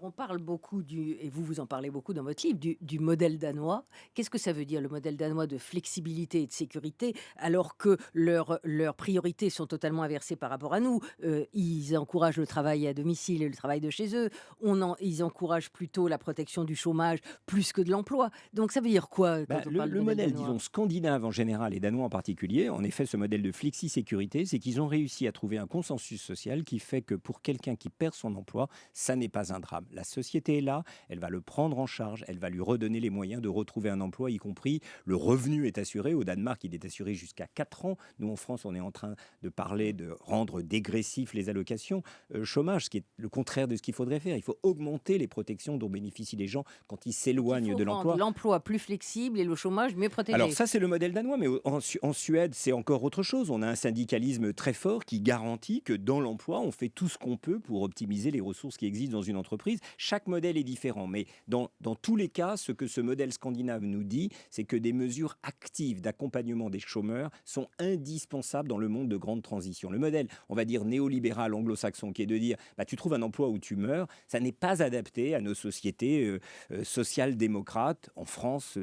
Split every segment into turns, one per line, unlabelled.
On parle beaucoup et vous en parlez beaucoup dans votre livre, du modèle danois. Qu'est-ce que ça veut dire le modèle danois de flexibilité et de sécurité, alors que leurs priorités sont totalement inversées par rapport à nous? Ils encouragent le travail à domicile et le travail de chez eux. Ils encouragent plutôt la protection du chômage plus que de l'emploi. Donc ça veut dire quoi
Bah,
quand on
le,
parle de
le
modèle
modèle,
danois?
disons, scandinave en général et danois en particulier, en effet, ce modèle de flexi-sécurité, c'est qu'ils ont réussi à trouver un consensus social qui fait que pour quelqu'un qui perd son emploi, ça n'est pas un drame. La société est là, elle va le prendre en charge, elle va lui redonner les moyens de retrouver un emploi, y compris le revenu est assuré. Au Danemark, il est assuré jusqu'à 4 ans. Nous, en France, on est en train de parler
Mmh.
de rendre dégressifs les allocations chômage, ce qui est le contraire de ce qu'il faudrait faire. Il faut augmenter les protections dont bénéficient les gens quand ils
Donc il
s'éloignent
faut
de
rendre
l'emploi.
l'emploi plus flexible et le chômage mieux
Alors
protégé.
ça, c'est le modèle danois, mais en Suède, c'est encore autre chose. On a un syndicalisme très fort qui garantit que dans l'emploi, on fait tout ce qu'on peut pour optimiser les ressources qui existent dans une entreprise. Chaque modèle est différent, mais dans tous les cas, ce que ce modèle scandinave nous dit, c'est que des mesures actives d'accompagnement des chômeurs sont indispensables dans le monde de grande transition. Le modèle, on va dire, néolibéral anglo-saxon, qui est de dire, bah, tu trouves un emploi où tu meurs, ça n'est pas adapté à nos sociétés social-démocrates en France,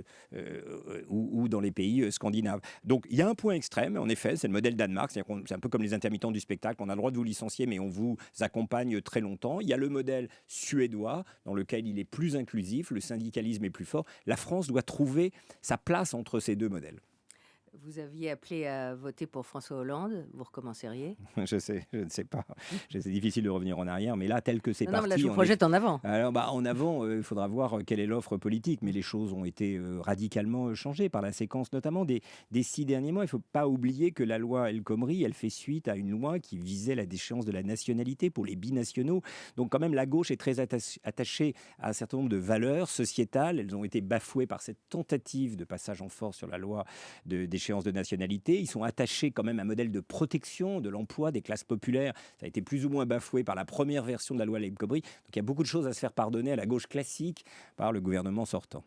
ou dans les pays scandinaves. Donc il y a un point extrême, en effet, c'est le modèle Danemark, c'est un peu comme les intermittents du spectacle, on a le droit de vous licencier, mais on vous accompagne très longtemps. Il y a le modèle suédois, dans lequel il est plus inclusif, le syndicalisme est plus fort. La France doit trouver sa place entre ces deux modèles.
Vous aviez appelé à voter pour François Hollande, vous recommenceriez?
Je sais, je ne sais pas. C'est difficile de revenir en arrière, mais là, tel que c'est
Non, non, mais là je
parti,
vous
on est.
projette en avant.
Alors, bah, en avant, il faudra voir quelle est l'offre politique, mais les choses ont été radicalement changées par la séquence notamment des 6 derniers mois. Il ne faut pas oublier que la loi El Khomri, elle fait suite à une loi qui visait la déchéance de la nationalité pour les binationaux. Donc quand même, la gauche est très attachée à un certain nombre de valeurs sociétales. Elles ont été bafouées par cette tentative de passage en force sur la loi de déchéance de nationalité. Ils sont attachés quand même à un modèle de protection de l'emploi des classes populaires. Ça a été plus ou moins bafoué par la première version de la loi El Khomri. Donc il y a beaucoup de choses à se faire pardonner à la gauche classique par le gouvernement sortant.